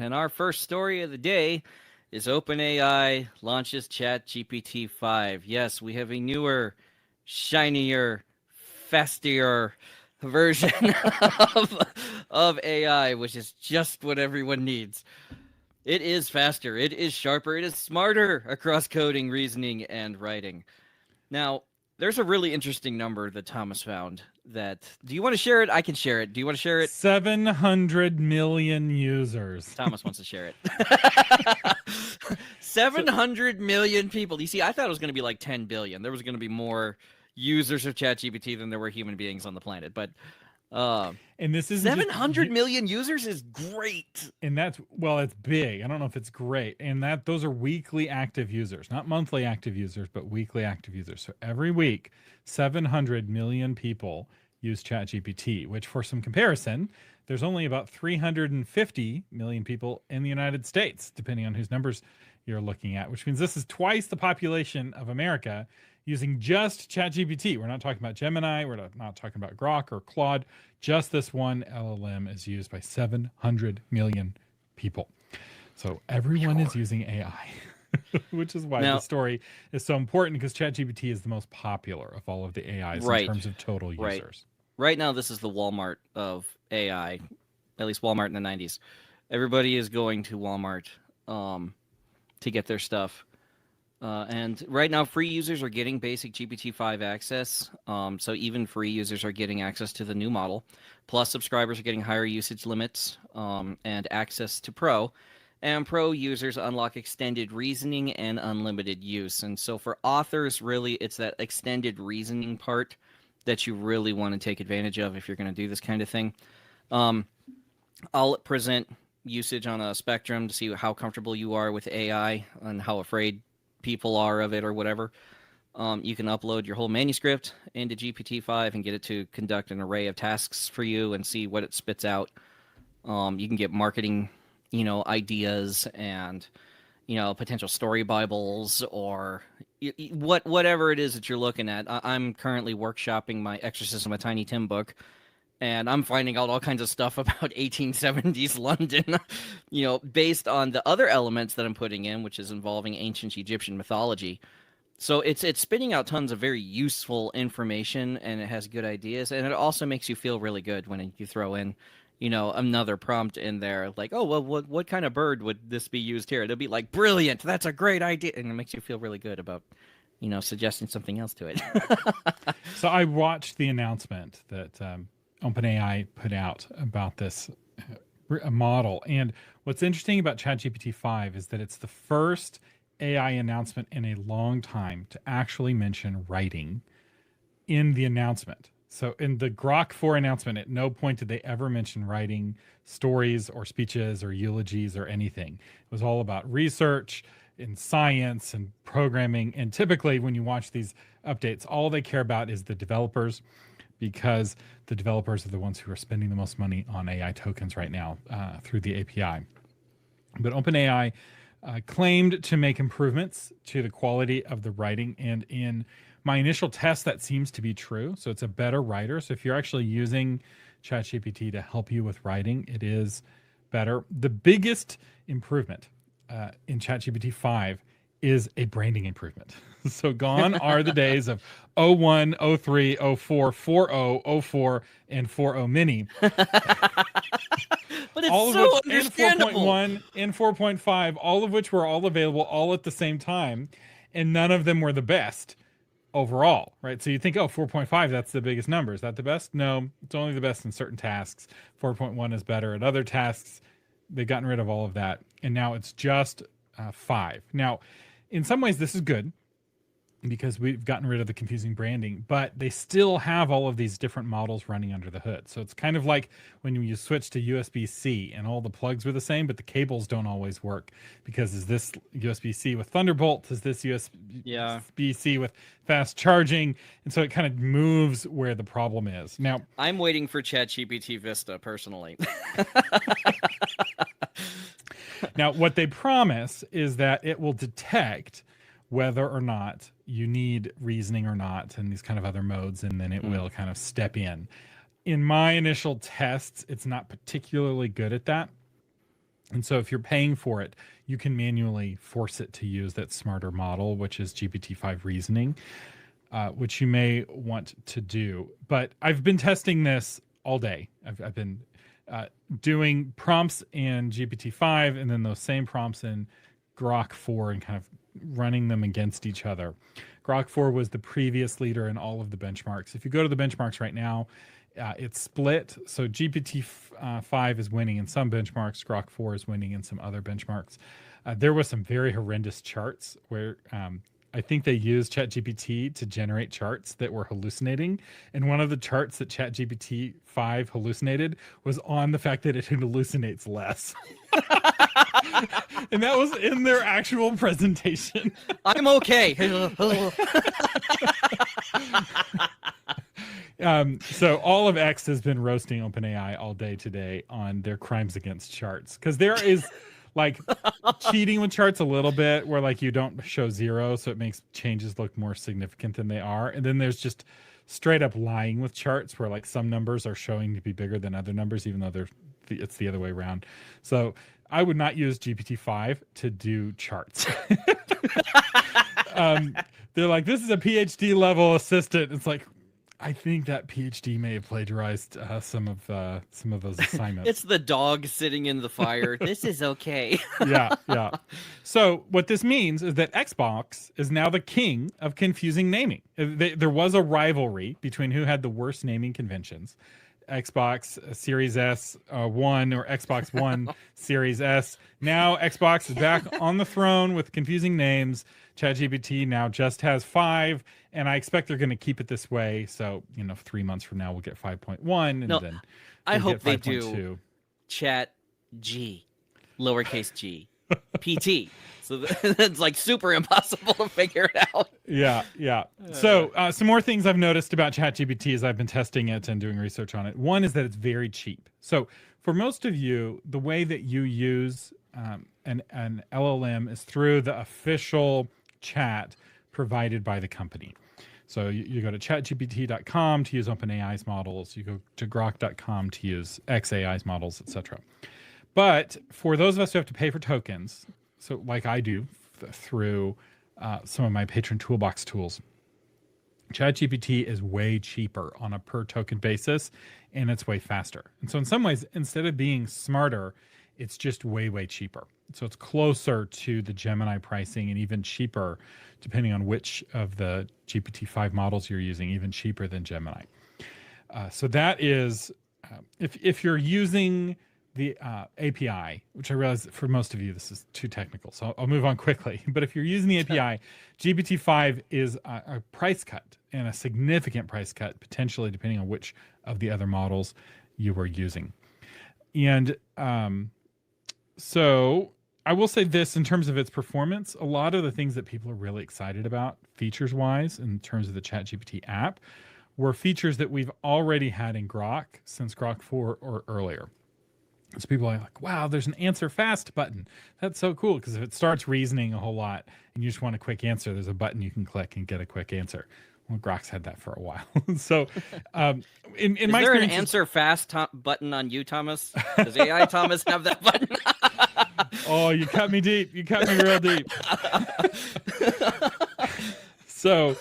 And our first story of the day is OpenAI launches ChatGPT-5. Yes, we have a newer, shinier, faster version of, of AI, which is just what everyone needs. It is faster, it is sharper, it is smarter across coding, reasoning, and writing. Now, there's a really interesting number that Thomas found that do you want to share it? I can share it. Do you want to share it? 700 million users. Thomas wants to share it. So 700 million people. You see, I thought it was going to be like 10 billion. There was going to be more users of ChatGPT than there were human beings on the planet. But and this isn't just 700 million users is great. and that's well, it's big. I don't know if it's great. And that those are weekly active users, not monthly active users, but weekly active users. So every week, 700 million people use ChatGPT, which for some comparison, there's only about 350 million people in the United States, depending on whose numbers you're looking at, which means this is twice the population of America using just ChatGPT. We're not talking about Gemini, we're not talking about Grok or Claude. Just this one LLM is used by 700 million people. So everyone is using AI, which is why Now, the story is so important because ChatGPT is the most popular of all of the AIs in right, terms of total right. users. Right now, this is the Walmart of AI, at least Walmart in the 90s. Everybody is going to Walmart to get their stuff. And right now, free users are getting basic GPT-5 access. So even free users are getting access to the new model. Plus, subscribers are getting higher usage limits and access to Pro. And Pro users unlock extended reasoning and unlimited use. And so for authors, really, it's that extended reasoning part that you really want to take advantage of if you're going to do this kind of thing. I'll present usage on a spectrum to see how comfortable you are with AI and how afraid people are of it or whatever. You can upload your whole manuscript into GPT-5 and get it to conduct an array of tasks for you and see what it spits out. You can get marketing, ideas and, potential story bibles or whatever it is that you're looking at. I'm currently workshopping my Exorcism of Tiny Tim book, and I'm finding out all kinds of stuff about 1870s London, based on the other elements that I'm putting in, which is involving ancient Egyptian mythology. So it's spitting out tons of very useful information, and it has good ideas, and it also makes you feel really good when you throw in, another prompt in there, like, oh, well, what kind of bird would this be used here? It'll be like, brilliant, that's a great idea, and it makes you feel really good about, suggesting something else to it. So I watched the announcement that OpenAI put out about this model. And what's interesting about ChatGPT 5 is that it's the first AI announcement in a long time to actually mention writing in the announcement. So in the Grok 4 announcement, at no point did they ever mention writing stories or speeches or eulogies or anything. It was all about research in science and programming. And typically when you watch these updates, all they care about is the developers, because the developers are the ones who are spending the most money on AI tokens right now through the API. But OpenAI claimed to make improvements to the quality of the writing, and in my initial test, that seems to be true. So it's a better writer. So if you're actually using ChatGPT to help you with writing, it is better. The biggest improvement in ChatGPT 5 is a branding improvement. So gone are the days of 01, 03, 04, 40, 04, and 40 mini. But it's All of so which, understandable. and 4.1 and 4.5, all of which were all available all at the same time, and none of them were the best overall, right? So you think, oh, 4.5, that's the biggest number. Is that the best? No, it's only the best in certain tasks. 4.1 is better at other tasks. They've gotten rid of all of that, and now it's just 5. Now, in some ways, this is good because we've gotten rid of the confusing branding, but they still have all of these different models running under the hood. So it's kind of like when you switch to USB-C and all the plugs were the same, but the cables don't always work, because is this USB-C with Thunderbolt? Is this USB-C with fast charging? And so it kind of moves where the problem is. Now, I'm waiting for ChatGPT Vista personally. now what they promise is that it will detect whether or not you need reasoning or not, and these kind of other modes, and then it will kind of step in. In my initial tests, it's not particularly good at that. And so if you're paying for it, you can manually force it to use that smarter model, which is GPT-5 reasoning, which you may want to do. But I've been testing this all day. I've been doing prompts in GPT-5 and then those same prompts in Grok 4 and kind of running them against each other. Grok 4 was the previous leader in all of the benchmarks. If you go to the benchmarks right now, it's split. So GPT-5 is winning in some benchmarks. Grok 4 is winning in some other benchmarks. There was some very horrendous charts where I think they used ChatGPT to generate charts that were hallucinating. And one of the charts that ChatGPT-5 hallucinated was on the fact that it hallucinates less. And that was in their actual presentation. I'm okay. So all of X has been roasting OpenAI all day today on their crimes against charts, because there is like cheating with charts a little bit where like you don't show 0, so it makes changes look more significant than they are. And then there's just straight up lying with charts where like some numbers are showing to be bigger than other numbers, even though it's the other way around. So I would not use GPT-5 to do charts. They're like, this is a PhD level assistant. It's like, I think that PhD may have plagiarized some of those assignments. It's the dog sitting in the fire. This is okay. Yeah. So what this means is that Xbox is now the king of confusing naming. There was a rivalry between who had the worst naming conventions. Xbox Series S 1 or Xbox One Series S. Now Xbox is back on the throne with confusing names. ChatGPT now just has 5, and I expect they're going to keep it this way. So, 3 months from now we'll get 5.1, and then I hope they 5.2. do Chat G, lowercase g, PT. So that's like super impossible to figure it out. Yeah. So some more things I've noticed about ChatGPT as I've been testing it and doing research on it. One is that it's very cheap. So for most of you, the way that you use an LLM is through the official chat provided by the company. So you go to chatgpt.com to use OpenAI's models. You go to grok.com to use xAI's models, etc. But for those of us who have to pay for tokens, so like I do through some of my Patron Toolbox tools, ChatGPT is way cheaper on a per token basis, and it's way faster. And so in some ways, instead of being smarter, it's just way cheaper. So it's closer to the Gemini pricing and even cheaper, depending on which of the GPT-5 models you're using, even cheaper than Gemini. So that is, if you're using the API, which I realize for most of you, this is too technical, so I'll move on quickly. But if you're using the API, GPT-5 is a price cut, and a significant price cut, potentially depending on which of the other models you were using. And so I will say this in terms of its performance, a lot of the things that people are really excited about features-wise in terms of the ChatGPT app were features that we've already had in Grok since Grok 4 or earlier. So people are like, wow, there's an answer fast button. That's so cool, because if it starts reasoning a whole lot and you just want a quick answer, there's a button you can click and get a quick answer. Well, Grok's had that for a while. So in Is my there an experience, answer fast button on you, Thomas? Does AI Thomas have that button? oh, you cut me deep. You cut me real deep. So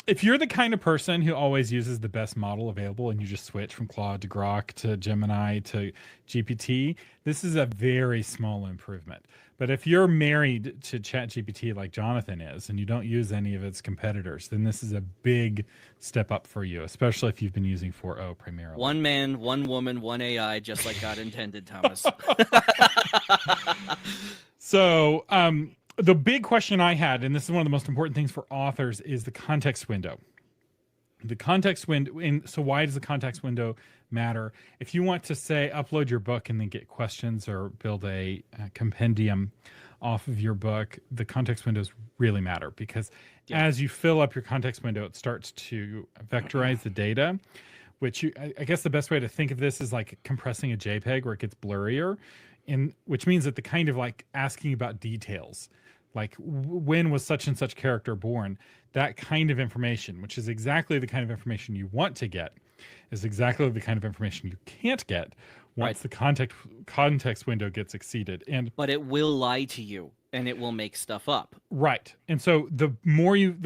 if you're the kind of person who always uses the best model available and you just switch from Claude to Grok to Gemini to GPT, this is a very small improvement. But if you're married to ChatGPT like Jonathan is, and you don't use any of its competitors, then this is a big step up for you, especially if you've been using 4.0 primarily. One man, one woman, one AI, just like God intended, Thomas. So the big question I had, and this is one of the most important things for authors, is the context window. The context window. So why does the context window matter? If you want to say upload your book and then get questions or build a compendium off of your book, the context windows really matter, because as you fill up your context window, it starts to vectorize the data, which I guess the best way to think of this is like compressing a JPEG where it gets blurrier, which means that the kind of like asking about details, like when was such and such character born, that kind of information, which is exactly the kind of information you want to get, is exactly the kind of information you can't get Right. once the context window gets exceeded. And But it will lie to you and it will make stuff up. right. And so the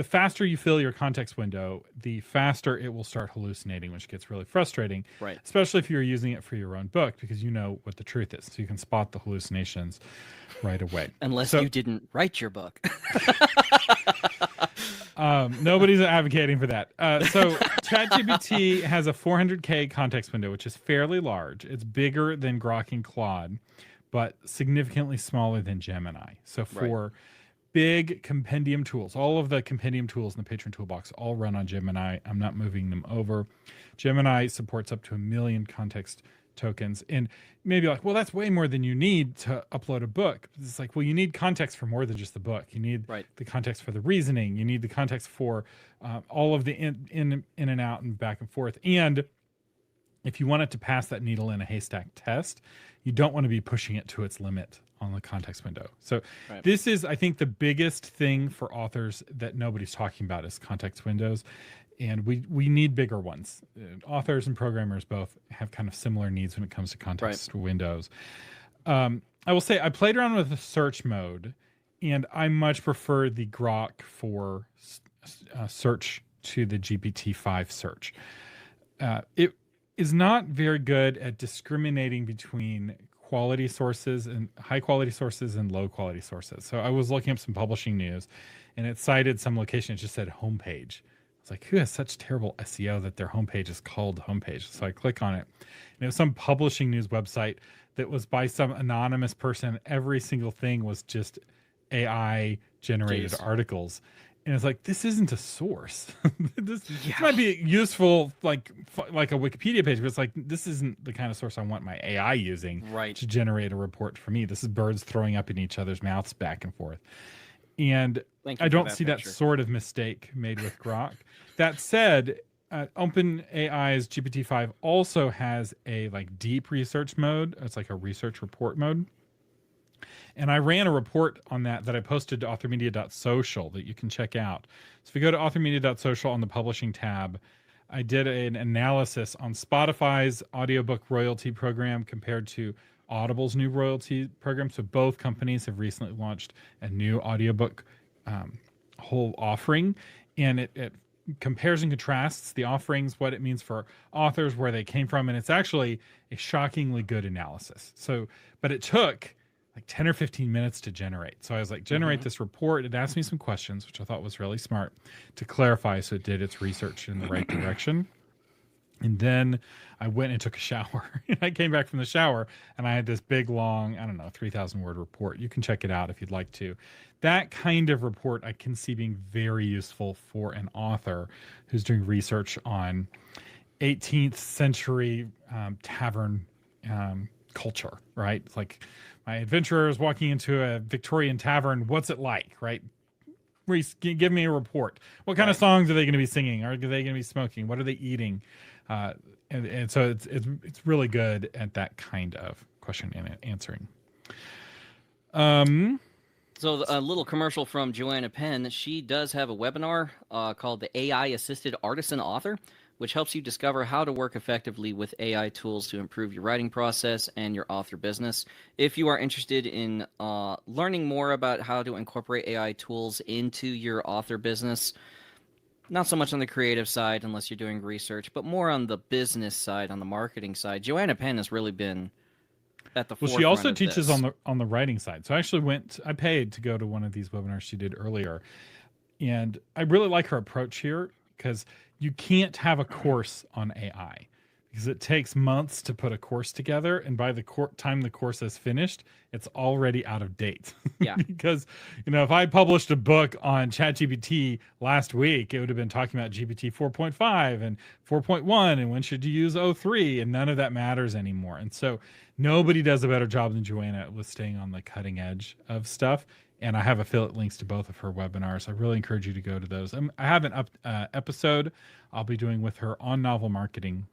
faster you fill your context window, the faster it will start hallucinating, which gets really frustrating, Right. especially if you're using it for your own book because you know what the truth is. So you can spot the hallucinations right away. Unless So you didn't write your book. nobody's advocating for that. So ChatGPT has a 400K context window, which is fairly large. It's bigger than Grok and Claude, but significantly smaller than Gemini. So for big compendium tools, all of the compendium tools in the Patron Toolbox all run on Gemini. I'm not moving them over. Gemini supports up to 1 million context tokens. And maybe like, well, that's way more than you need to upload a book. It's like, well, you need context for more than just the book. You need the context for the reasoning. You need the context for all of the in and out and back and forth. And if you want it to pass that needle in a haystack test, you don't want to be pushing it to its limit on the context window. So this is, I think, the biggest thing for authors that nobody's talking about is context windows. And we need bigger ones. Authors and programmers both have kind of similar needs when it comes to context windows. I will say I played around with the search mode, and I much prefer the Grok for search to the GPT-5 search. It is not very good at discriminating between quality sources and high quality sources and low quality sources. So I was looking up some publishing news, and it cited some location. It just said homepage. It's like, who has such terrible SEO that their homepage is called homepage? So I click on it, and it was some publishing news website that was by some anonymous person. Every single thing was just AI generated articles. And it's like, this isn't a source. this might be useful, like a Wikipedia page, but it's like, this isn't the kind of source I want my AI using to generate a report for me. This is birds throwing up in each other's mouths back and forth. And I don't see that sort of mistake made with Grok. That said, OpenAI's GPT-5 also has a like deep research mode. It's like a research report mode. And I ran a report on that I posted to authormedia.social that you can check out. So if you go to authormedia.social on the publishing tab, I did an analysis on Spotify's audiobook royalty program compared to Audible's new royalty program. So both companies have recently launched a new audiobook whole offering, and it compares and contrasts the offerings, what it means for authors, where they came from, and it's actually a shockingly good analysis. So, but it took like 10 or 15 minutes to generate. So I was like, generate this report. It asked me some questions, which I thought was really smart to clarify. So it did its research in the right direction. And then I went and took a shower. And I came back from the shower and I had this big, long, 3,000 word report. You can check it out if you'd like to. That kind of report I can see being very useful for an author who's doing research on 18th century tavern culture, right? It's like my adventurer is walking into a Victorian tavern. What's it like, right? Give me a report. What kind of songs are they going to be singing? Are they going to be smoking? What are they eating? And so it's really good at that kind of question and answering. So a little commercial from Joanna Penn. She does have a webinar called the AI Assisted Artisan Author, which helps you discover how to work effectively with AI tools to improve your writing process and your author business. If you are interested in learning more about how to incorporate AI tools into your author business, not so much on the creative side unless you're doing research, but more on the business side, on the marketing side, Joanna Penn has really been at the forefront. Well, she also teaches this. on the writing side. So I paid to go to one of these webinars she did earlier. And I really like her approach here because you can't have a course on AI because it takes months to put a course together. And by the time the course is finished, it's already out of date. Yeah. Because, if I published a book on ChatGPT last week, it would have been talking about GPT 4.5 and 4.1 and when should you use O3, and none of that matters anymore. And so nobody does a better job than Joanna with staying on the cutting edge of stuff. And I have affiliate links to both of her webinars. I really encourage you to go to those. I have an episode I'll be doing with her on novel marketing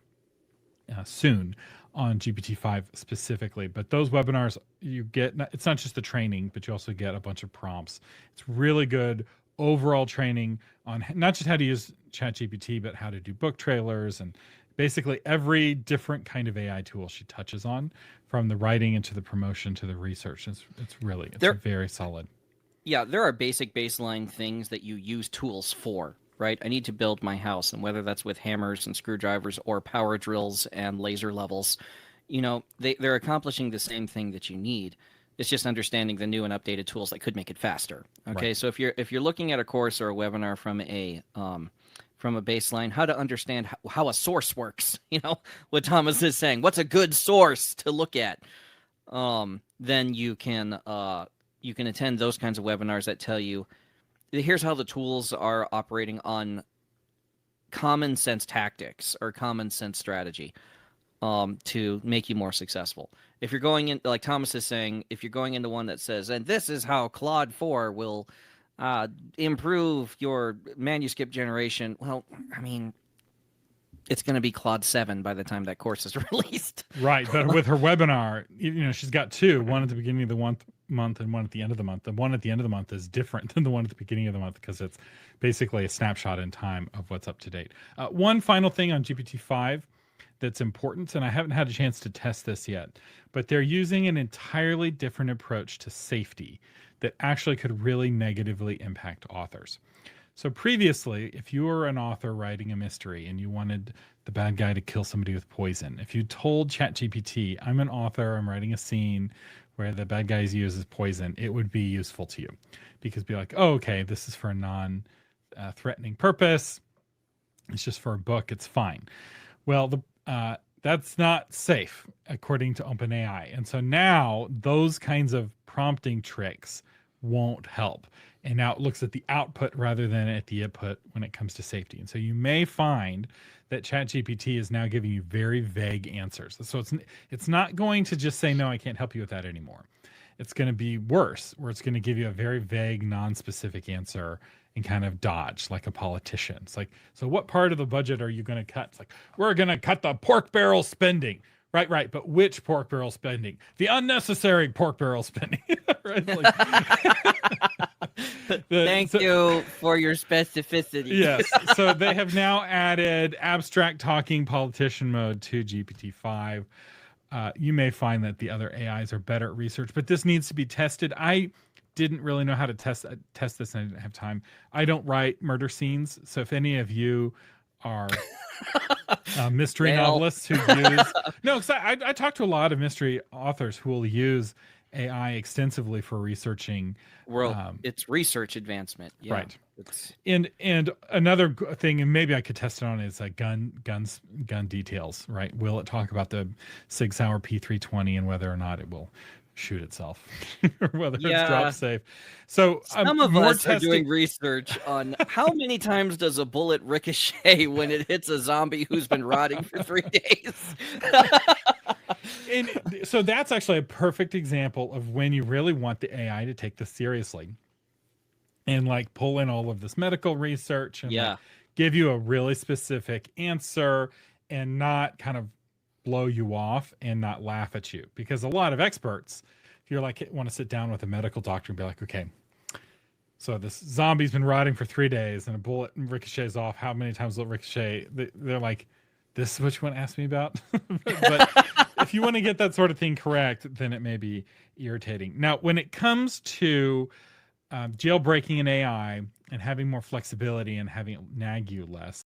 soon on GPT-5 specifically. But those webinars, you get, it's not just the training, but you also get a bunch of prompts. It's really good overall training on not just how to use ChatGPT, but how to do book trailers and basically every different kind of AI tool she touches on, from the writing into the promotion to the research. It's There, very solid. yeah, there are basic baseline things that you use tools for, right? I need to build my house, and whether that's with hammers and screwdrivers or power drills and laser levels, they're accomplishing the same thing that you need. It's just understanding the new and updated tools that could make it faster. Right. Okay, so if you're looking at a course or a webinar from a baseline, how to understand how a source works, what Thomas is saying, what's a good source to look at, then you can attend those kinds of webinars that tell you here's how the tools are operating on common sense tactics or common sense strategy to make you more successful. If you're going in, like Thomas is saying, if you're going into one that says, and this is how Claude 4 will improve your manuscript generation, well, I mean, it's going to be Claude 7 by the time that course is released. Right. But with her webinar, she's got two, one at the beginning of the month and one at the end of the month. The one at the end of the month is different than the one at the beginning of the month because it's basically a snapshot in time of what's up to date. One final thing on GPT-5 that's important, and I haven't had a chance to test this yet, but they're using an entirely different approach to safety that actually could really negatively impact authors. So previously, if you were an author writing a mystery and you wanted the bad guy to kill somebody with poison, if you told ChatGPT, I'm an author, I'm writing a scene where the bad guy uses poison, it would be useful to you because be like, oh, okay, this is for a non-threatening purpose. It's just for a book. It's fine. Well, that's not safe according to OpenAI. And so now those kinds of prompting tricks won't help. And now it looks at the output rather than at the input when it comes to safety. And so you may find that ChatGPT is now giving you very vague answers. So it's not going to just say, no, I can't help you with that anymore. It's going to be worse, where it's going to give you a very vague, non-specific answer and kind of dodge like a politician. It's like, so what part of the budget are you going to cut? It's like, we're going to cut the pork barrel spending. Right. But which pork barrel spending? The unnecessary pork barrel spending. Right? Thank you for your specificity. Yes. So they have now added abstract talking politician mode to GPT-5. You may find that the other AIs are better at research, but this needs to be tested. I didn't really know how to test this, and I didn't have time. I don't write murder scenes, so if any of you are mystery novelists who use because I talk to a lot of mystery authors who will use AI extensively for researching. It's research advancement, yeah. Right? And another thing, and maybe I could test it on, is gun details. Right? Will it talk about the Sig Sauer P320 and whether or not it will shoot itself or whether it's drop safe? So some of us are doing research on how many times does a bullet ricochet when it hits a zombie who's been rotting for 3 days. And so that's actually a perfect example of when you really want the AI to take this seriously and pull in all of this medical research and give you a really specific answer and not kind of blow you off and not laugh at you. Because a lot of experts, if you're want to sit down with a medical doctor and be like, okay, so this zombie's been rotting for 3 days and a bullet ricochets off, how many times will it ricochet? They're like, this is what you want to ask me about? But if you want to get that sort of thing correct, then it may be irritating. Now, when it comes to jailbreaking an AI and having more flexibility and having it nag you less,